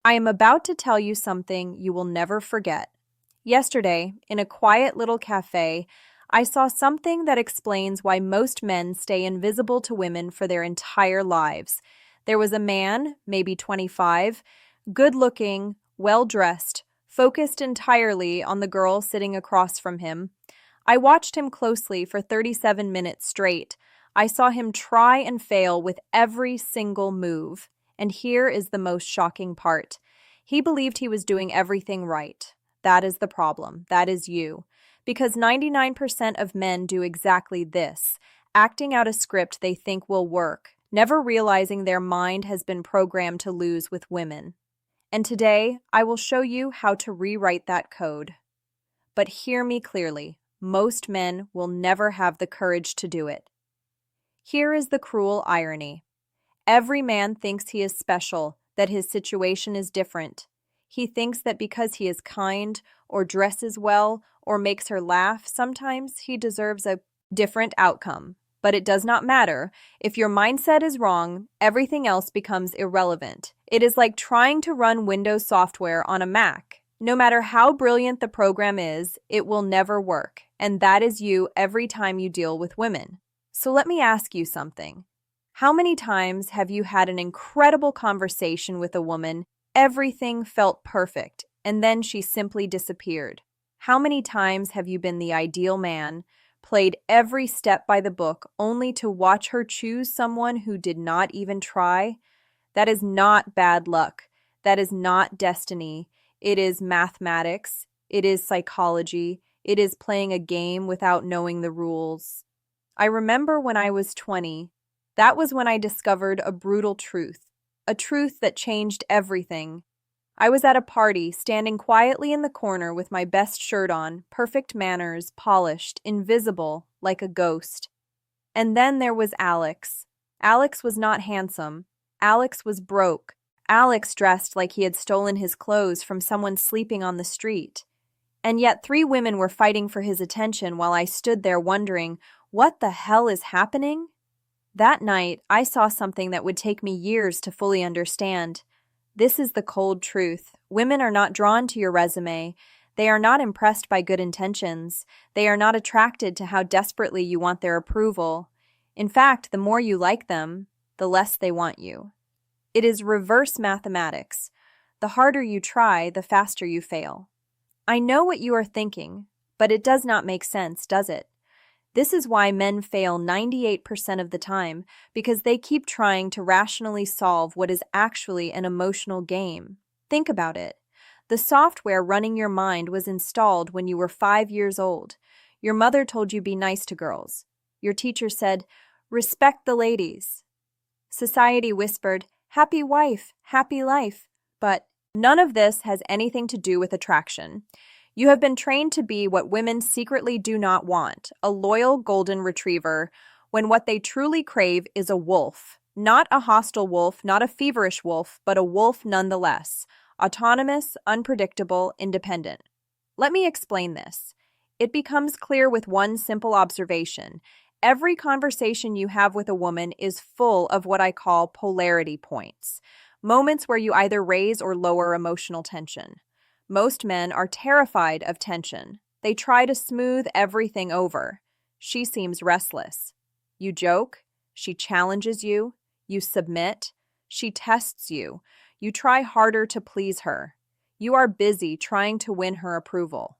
I am about to tell you something you will never forget. Yesterday, in a quiet little cafe, I saw something that explains why most men stay invisible to women for their entire lives. There was a man, maybe 25, good looking, well dressed, focused entirely on the girl sitting across from him. I watched him closely for 37 minutes straight. I saw him try and fail with every single move. And here is the most shocking part. He believed he was doing everything right. That is the problem. That is you. Because 99% of men do exactly this, acting out a script they think will work, never realizing their mind has been programmed to lose with women. And today, I will show you how to rewrite that code. But hear me clearly. Most men will never have the courage to do it. Here is the cruel irony. Every man thinks he is special, that his situation is different. He thinks that because he is kind, or dresses well, or makes her laugh, sometimes he deserves a different outcome. But it does not matter. If your mindset is wrong, everything else becomes irrelevant. It is like trying to run Windows software on a Mac. No matter how brilliant the program is, it will never work. And that is you every time you deal with women. So let me ask you something. How many times have you had an incredible conversation with a woman, everything felt perfect, and then she simply disappeared? How many times have you been the ideal man, played every step by the book, only to watch her choose someone who did not even try? That is not bad luck. That is not destiny. It is mathematics. It is psychology. It is playing a game without knowing the rules. I remember when I was 20, that was when I discovered a brutal truth, a truth that changed everything. I was at a party, standing quietly in the corner with my best shirt on, perfect manners, polished, invisible, like a ghost. And then there was Alex. Alex was not handsome. Alex was broke. Alex dressed like he had stolen his clothes from someone sleeping on the street. And yet 3 women were fighting for his attention while I stood there wondering, what the hell is happening? That night, I saw something that would take me years to fully understand. This is the cold truth. Women are not drawn to your resume. They are not impressed by good intentions. They are not attracted to how desperately you want their approval. In fact, the more you like them, the less they want you. It is reverse mathematics. The harder you try, the faster you fail. I know what you are thinking, but it does not make sense, does it? This is why men fail 98% of the time, because they keep trying to rationally solve what is actually an emotional game. Think about it. The software running your mind was installed when you were 5 years old. Your mother told you be nice to girls. Your teacher said, respect the ladies. Society whispered, happy wife, happy life. But none of this has anything to do with attraction. You have been trained to be what women secretly do not want, a loyal golden retriever, when what they truly crave is a wolf. Not a hostile wolf, not a feverish wolf, but a wolf nonetheless. Autonomous, unpredictable, independent. Let me explain this. It becomes clear with one simple observation. Every conversation you have with a woman is full of what I call polarity points, moments where you either raise or lower emotional tension. Most men are terrified of tension. They try to smooth everything over. She seems restless. You joke. She challenges you. You submit. She tests you. You try harder to please her. You are busy trying to win her approval.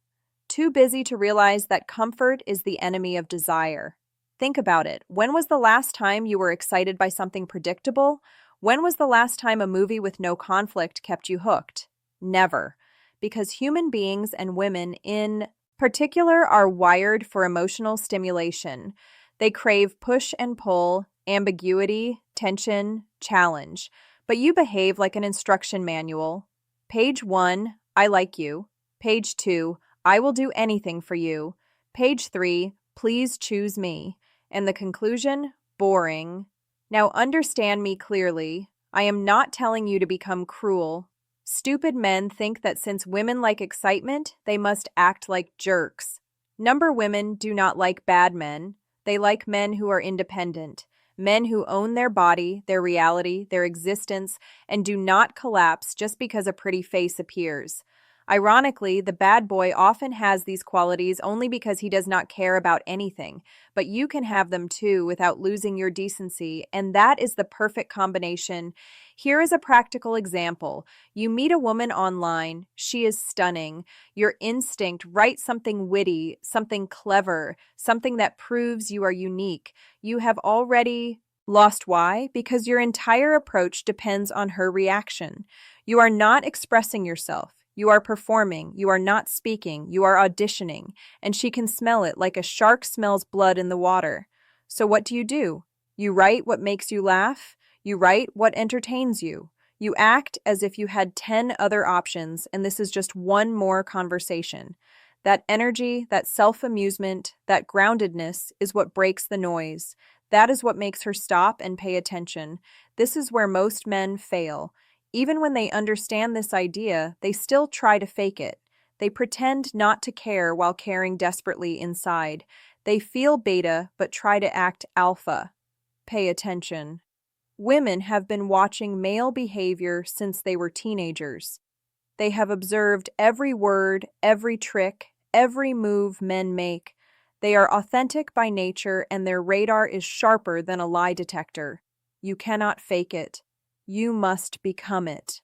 Too busy to realize that comfort is the enemy of desire. Think about it. When was the last time you were excited by something predictable? When was the last time a movie with no conflict kept you hooked? Never. Because human beings and women in particular are wired for emotional stimulation. They crave push and pull, ambiguity, tension, challenge. But you behave like an instruction manual. Page 1, I like you. Page 2, I will do anything for you. Page 3, please choose me. And the conclusion, boring. Now understand me clearly. I am not telling you to become cruel. Stupid men think that since women like excitement, they must act like jerks. Women do not like bad men. They like men who are independent, Men who own their body, their reality, their existence, and do not collapse just because a pretty face appears. Ironically, the bad boy often has these qualities only because he does not care about anything, but you can have them too without losing your decency, and that is the perfect combination. Here is a practical example. You meet a woman online, she is stunning. Your instinct, write something witty, something clever, something that proves you are unique. You have already lost. Why? Because your entire approach depends on her reaction. You are not expressing yourself. You are performing, you are not speaking, you are auditioning, and she can smell it like a shark smells blood in the water. So what do? You write what makes you laugh, you write what entertains you. You act as if you had 10 other options, and this is just one more conversation. That energy, that self-amusement, that groundedness is what breaks the noise. That is what makes her stop and pay attention. This is where most men fail. Even when they understand this idea, they still try to fake it. They pretend not to care while caring desperately inside. They feel beta but try to act alpha. Pay attention. Women have been watching male behavior since they were teenagers. They have observed every word, every trick, every move men make. They are authentic by nature, and their radar is sharper than a lie detector. You cannot fake it. You must become it.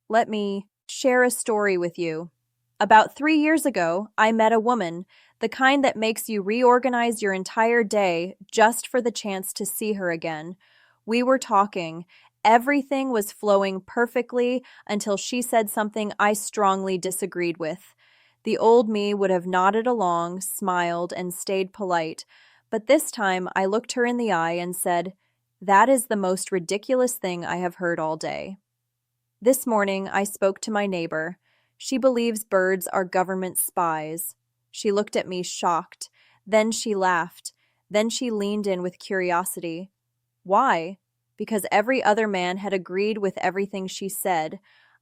Let me share a story with you. About 3 years ago, I met a woman, the kind that makes you reorganize your entire day just for the chance to see her again. We were talking. Everything was flowing perfectly until she said something I strongly disagreed with. The old me would have nodded along, smiled, and stayed polite, but this time I looked her in the eye and said, "That is the most ridiculous thing I have heard all day." This morning, I spoke to my neighbor. She believes birds are government spies. She looked at me shocked. Then she laughed. Then she leaned in with curiosity. Why? Because every other man had agreed with everything she said.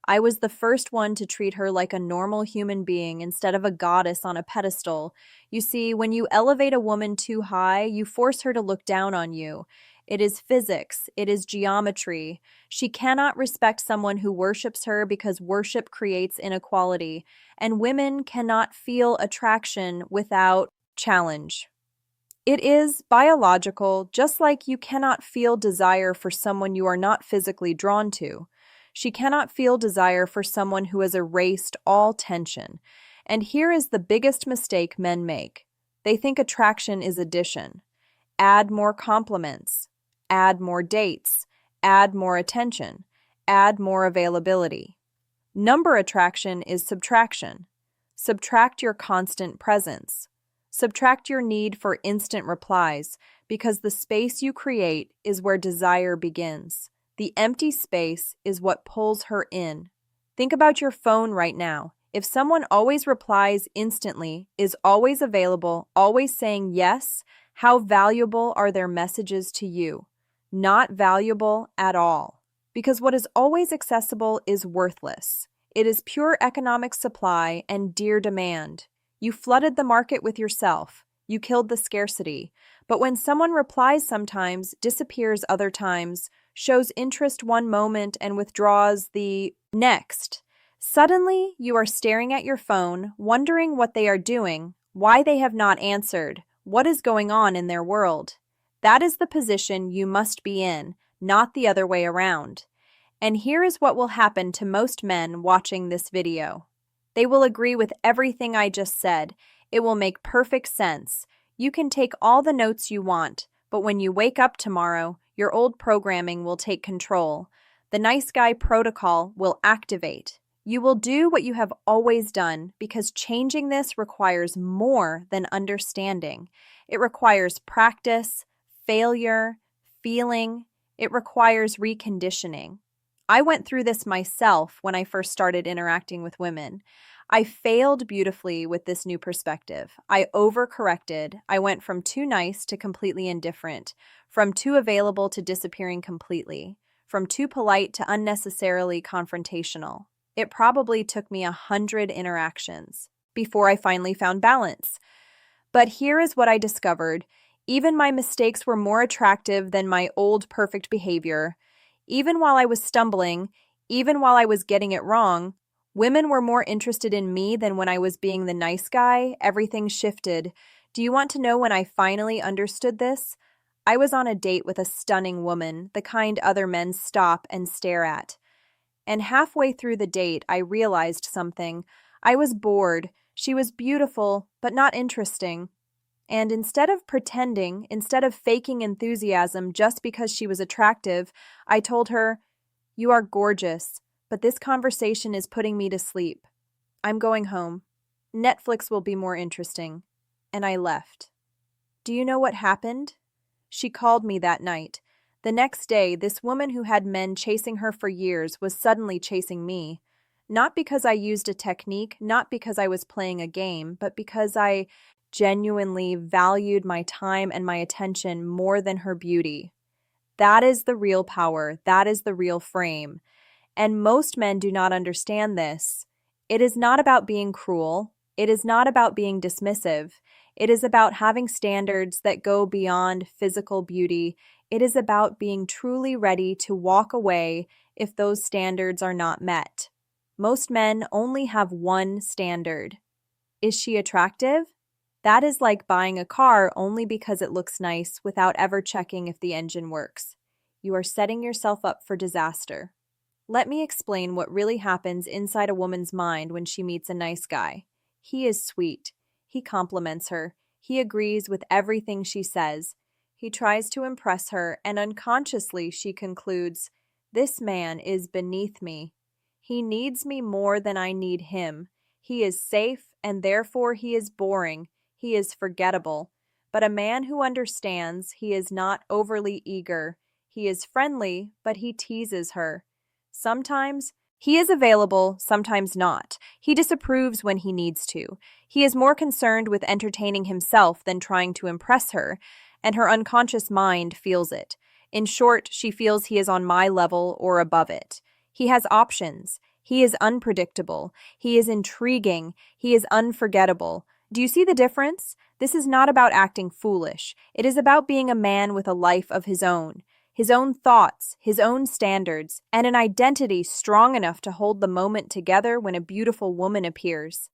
I was the first one to treat her like a normal human being instead of a goddess on a pedestal. You see, when you elevate a woman too high, you force her to look down on you. It is physics. It is geometry. She cannot respect someone who worships her because worship creates inequality, and women cannot feel attraction without challenge. It is biological, just like you cannot feel desire for someone you are not physically drawn to. She cannot feel desire for someone who has erased all tension. And here is the biggest mistake men make. They think attraction is addition. Add more compliments. Add more dates. Add more attention. Add more availability. Number attraction is subtraction. Subtract your constant presence. Subtract your need for instant replies, because the space you create is where desire begins. The empty space is what pulls her in. Think about your phone right now. If someone always replies instantly, is always available, always saying yes, how valuable are their messages to you? Not valuable at all. Because what is always accessible is worthless. It is pure economic supply and dear demand. You flooded the market with yourself. You killed the scarcity. But when someone replies sometimes, disappears other times, shows interest one moment and withdraws the next, suddenly you are staring at your phone, wondering what they are doing, why they have not answered, what is going on in their world. That is the position you must be in, not the other way around. And here is what will happen to most men watching this video. They will agree with everything I just said. It will make perfect sense. You can take all the notes you want, but when you wake up tomorrow, your old programming will take control. The nice guy protocol will activate. You will do what you have always done because changing this requires more than understanding. It requires practice, failure, feeling. It requires reconditioning. I went through this myself when I first started interacting with women. I failed beautifully with this new perspective. I overcorrected. I went from too nice to completely indifferent, from too available to disappearing completely, from too polite to unnecessarily confrontational. It probably took me 100 interactions before I finally found balance. But here is what I discovered. Even my mistakes were more attractive than my old perfect behavior. Even while I was stumbling, even while I was getting it wrong, women were more interested in me than when I was being the nice guy. Everything shifted. Do you want to know when I finally understood this? I was on a date with a stunning woman, the kind other men stop and stare at. And halfway through the date, I realized something. I was bored. She was beautiful, but not interesting. And instead of pretending, instead of faking enthusiasm just because she was attractive, I told her, "You are gorgeous, but this conversation is putting me to sleep. I'm going home. Netflix will be more interesting." And I left. Do you know what happened? She called me that night. The next day, this woman who had men chasing her for years was suddenly chasing me. Not because I used a technique, not because I was playing a game, but because I genuinely valued my time and my attention more than her beauty. That is the real power. That is the real frame. And most men do not understand this. It is not about being cruel. It is not about being dismissive. It is about having standards that go beyond physical beauty. It is about being truly ready to walk away if those standards are not met. Most men only have one standard. Is she attractive? That is like buying a car only because it looks nice without ever checking if the engine works. You are setting yourself up for disaster. Let me explain what really happens inside a woman's mind when she meets a nice guy. He is sweet. He compliments her. He agrees with everything she says. He tries to impress her, and unconsciously she concludes, "This man is beneath me. He needs me more than I need him. He is safe, and therefore he is boring. He is forgettable." But a man who understands, he is not overly eager. He is friendly, but he teases her. Sometimes he is available, sometimes not. He disapproves when he needs to. He is more concerned with entertaining himself than trying to impress her, and her unconscious mind feels it. In short, she feels he is on my level or above it. He has options. He is unpredictable. He is intriguing. He is unforgettable. Do you see the difference? This is not about acting foolish. It is about being a man with a life of his own thoughts, his own standards, and an identity strong enough to hold the moment together when a beautiful woman appears.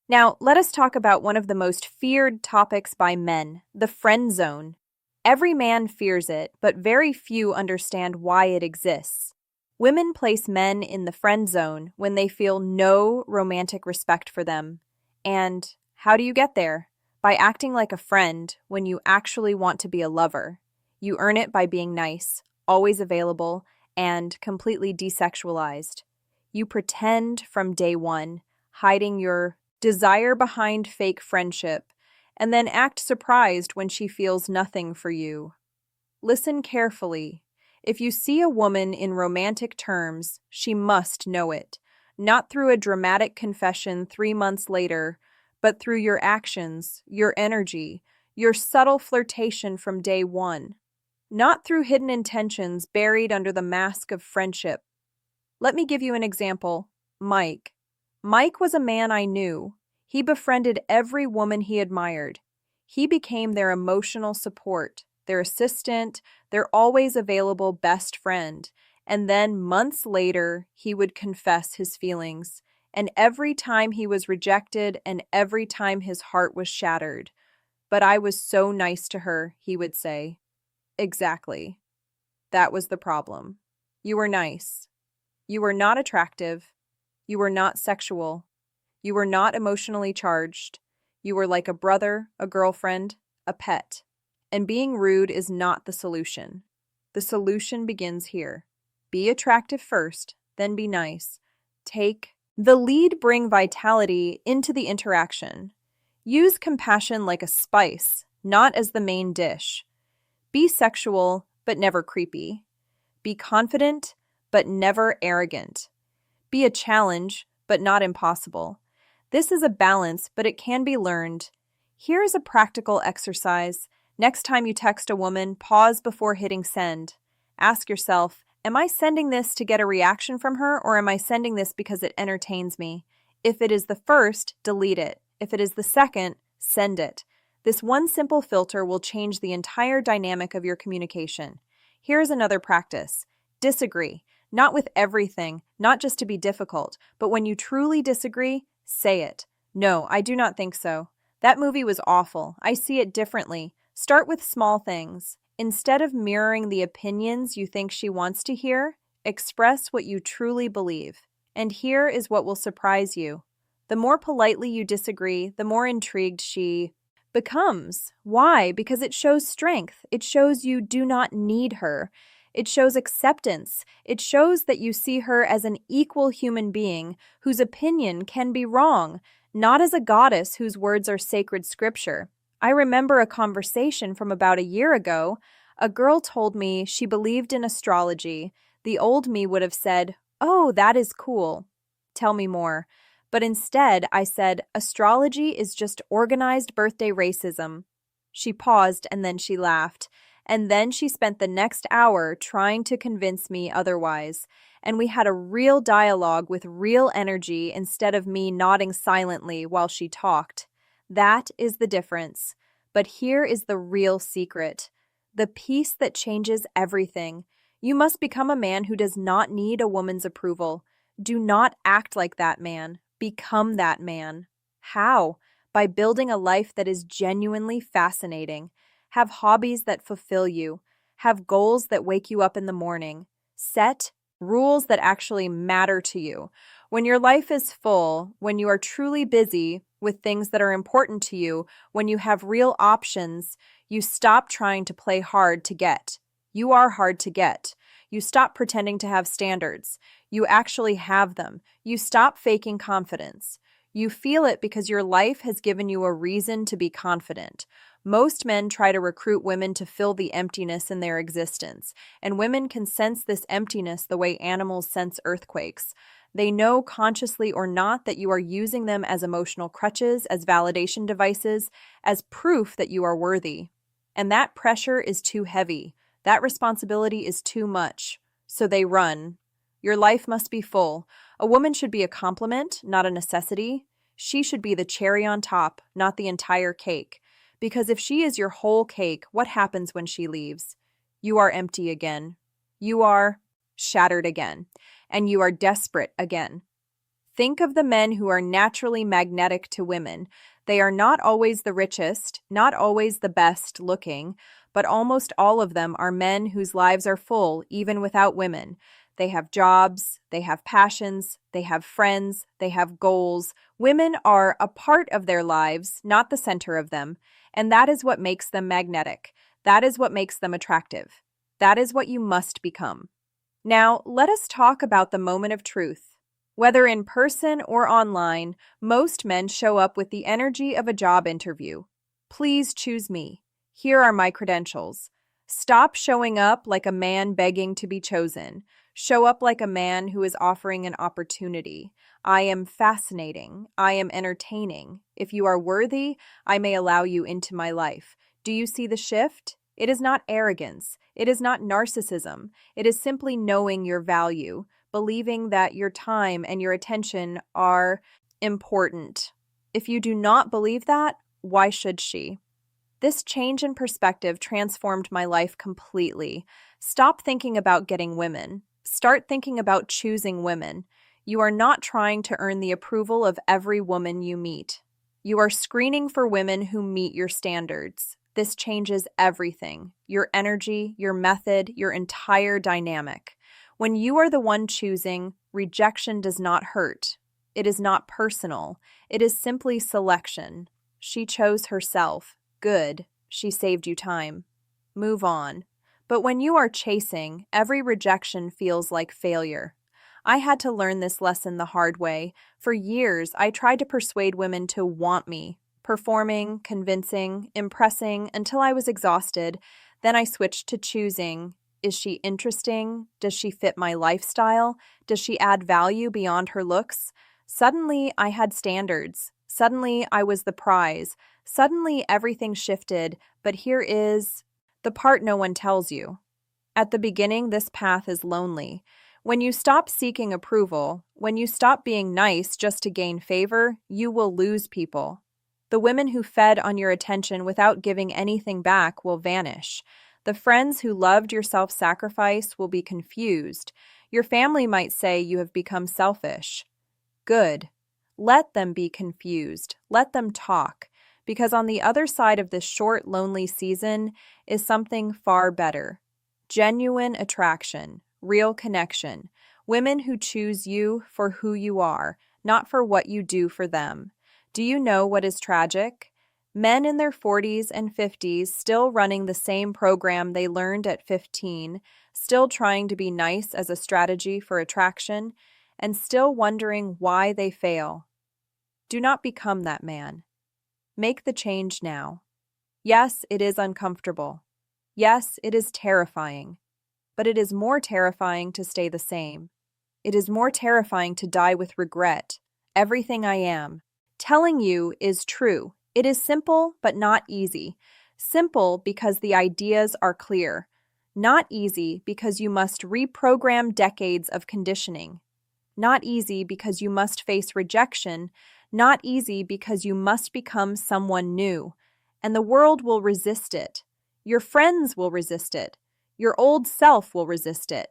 Now, let us talk about one of the most feared topics by men, the friend zone. Every man fears it, but very few understand why it exists. Women place men in the friend zone when they feel no romantic respect for them. And how do you get there? By acting like a friend when you actually want to be a lover. You earn it by being nice, always available, and completely desexualized. You pretend from day one, hiding your desire behind fake friendship, and then act surprised when she feels nothing for you. Listen carefully. If you see a woman in romantic terms, she must know it, not through a dramatic confession 3 months later, but through your actions, your energy, your subtle flirtation from day one. Not through hidden intentions buried under the mask of friendship. Let me give you an example. Mike. Mike was a man I knew. He befriended every woman he admired. He became their emotional support, their assistant, their always available best friend. And then months later, he would confess his feelings. And every time he was rejected and every time his heart was shattered. "But I was so nice to her," he would say. Exactly. That was the problem. You were nice. You were not attractive. You were not sexual. You were not emotionally charged. You were like a brother, a girlfriend, a pet. And being rude is not the solution. The solution begins here. Be attractive first, then be nice. Take the lead, bring vitality into the interaction. Use compassion like a spice, not as the main dish. Be sexual, but never creepy. Be confident, but never arrogant. Be a challenge, but not impossible. This is a balance, but it can be learned. Here is a practical exercise. Next time you text a woman, pause before hitting send. Ask yourself, am I sending this to get a reaction from her, or am I sending this because it entertains me? If it is the first, delete it. If it is the second, send it. This one simple filter will change the entire dynamic of your communication. Here is another practice. Disagree. Not with everything, not just to be difficult, but when you truly disagree, say it. No, I do not think so. That movie was awful. I see it differently. Start with small things. Instead of mirroring the opinions you think she wants to hear, express what you truly believe. And here is what will surprise you. The more politely you disagree, the more intrigued she becomes. Why? Because it shows strength. It shows you do not need her. It shows acceptance. It shows that you see her as an equal human being whose opinion can be wrong, not as a goddess whose words are sacred scripture. I remember a conversation from about a year ago. A girl told me she believed in astrology. The old me would have said, "Oh, that is cool. Tell me more." But instead, I said, "Astrology is just organized birthday racism." She paused and then she laughed. And then she spent the next hour trying to convince me otherwise. And we had a real dialogue with real energy instead of me nodding silently while she talked. That is the difference. But here is the real secret. The piece that changes everything. You must become a man who does not need a woman's approval. Do not act like that man. Become that man. How? By building a life that is genuinely fascinating. Have hobbies that fulfill you. Have goals that wake you up in the morning. Set rules that actually matter to you. When your life is full, when you are truly busy with things that are important to you, when you have real options, you stop trying to play hard to get. You are hard to get. You stop pretending to have standards. You actually have them. You stop faking confidence. You feel it because your life has given you a reason to be confident. Most men try to recruit women to fill the emptiness in their existence, and women can sense this emptiness the way animals sense earthquakes. They know, consciously or not, that you are using them as emotional crutches, as validation devices, as proof that you are worthy. And that pressure is too heavy. That responsibility is too much. So they run. Your life must be full. A woman should be a complement, not a necessity. She should be the cherry on top, not the entire cake. Because if she is your whole cake, what happens when she leaves? You are empty again. You are shattered again. And you are desperate again. Think of the men who are naturally magnetic to women. They are not always the richest, not always the best looking, but almost all of them are men whose lives are full even without women. They have jobs, they have passions, they have friends, they have goals. Women are a part of their lives, not the center of them. And that is what makes them magnetic. That is what makes them attractive. That is what you must become. Now, let us talk about the moment of truth. Whether in person or online, most men show up with the energy of a job interview. Please choose me. Here are my credentials. Stop showing up like a man begging to be chosen. Show up like a man who is offering an opportunity. I am fascinating. I am entertaining. If you are worthy, I may allow you into my life. Do you see the shift? It is not arrogance. It is not narcissism. It is simply knowing your value, believing that your time and your attention are important. If you do not believe that, why should she? This change in perspective transformed my life completely. Stop thinking about getting women. Start thinking about choosing women. You are not trying to earn the approval of every woman you meet. You are screening for women who meet your standards. This changes everything. Your energy, your method, your entire dynamic. When you are the one choosing, rejection does not hurt. It is not personal. It is simply selection. She chose herself. Good. She saved you time. Move on. But when you are chasing, every rejection feels like failure. I had to learn this lesson the hard way. For years, I tried to persuade women to want me, performing, convincing, impressing, until I was exhausted. Then I switched to choosing. Is she interesting? Does she fit my lifestyle? Does she add value beyond her looks? Suddenly, I had standards. Suddenly, I was the prize. Suddenly, everything shifted. But here is the part no one tells you. At the beginning, this path is lonely. When you stop seeking approval, when you stop being nice just to gain favor, you will lose people. The women who fed on your attention without giving anything back will vanish. The friends who loved your self-sacrifice will be confused. Your family might say you have become selfish. Good. Let them be confused. Let them talk. Because on the other side of this short, lonely season is something far better. Genuine attraction, real connection. Women who choose you for who you are, not for what you do for them. Do you know what is tragic? Men in their 40s and 50s still running the same program they learned at 15, still trying to be nice as a strategy for attraction, and still wondering why they fail. Do not become that man. Make the change now. Yes, it is uncomfortable. Yes, it is terrifying. But it is more terrifying to stay the same. It is more terrifying to die with regret. Everything I am. Telling you is true. It is simple, but not easy. Simple because the ideas are clear. Not easy because you must reprogram decades of conditioning. Not easy because you must face rejection. Not easy because you must become someone new. And the world will resist it. Your friends will resist it. Your old self will resist it.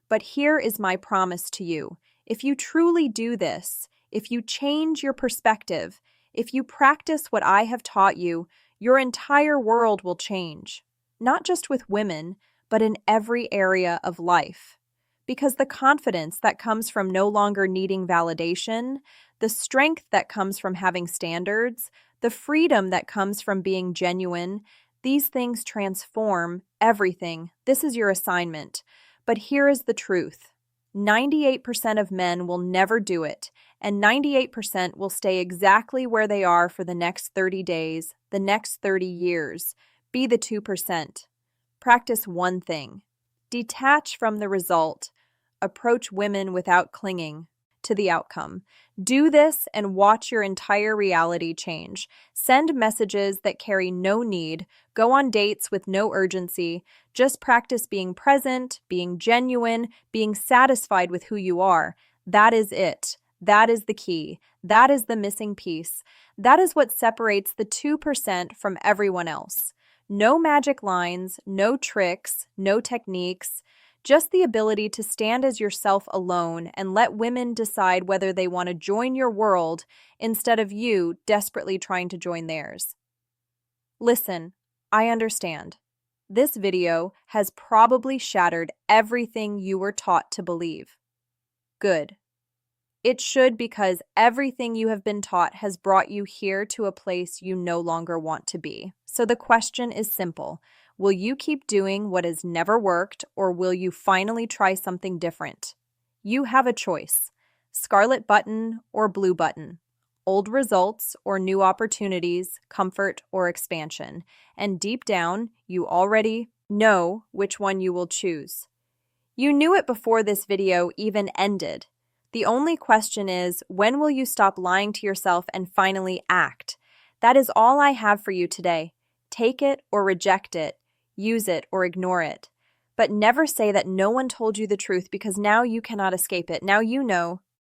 But here is my promise to you. If you truly do this, if you change your perspective, if you practice what I have taught you, your entire world will change. Not just with women, but in every area of life. Because the confidence that comes from no longer needing validation, the strength that comes from having standards, the freedom that comes from being genuine, these things transform everything. This is your assignment. But here is the truth. 98% of men will never do it, and 98% will stay exactly where they are for the next 30 days, the next 30 years. Be the 2%. Practice one thing. Detach from the result. Approach women without clinging to the outcome. Do this and watch your entire reality change. Send messages that carry no need. Go on dates with no urgency. Just practice being present, being genuine, being satisfied with who you are. That is it. That is the key. That is the missing piece. That is what separates the 2% from everyone else. No magic lines, no tricks, no techniques. Just the ability to stand as yourself alone and let women decide whether they want to join your world instead of you desperately trying to join theirs. Listen, I understand. This video has probably shattered everything you were taught to believe. Good. It should, because everything you have been taught has brought you here to a place you no longer want to be. So the question is simple. Will you keep doing what has never worked, or will you finally try something different? You have a choice. Scarlet button or blue button. Old results or new opportunities, comfort or expansion. And deep down, you already know which one you will choose. You knew it before this video even ended. The only question is, when will you stop lying to yourself and finally act? That is all I have for you today. Take it or reject it. Use it or ignore it. But never say that no one told you the truth, because now you cannot escape it. Now you know.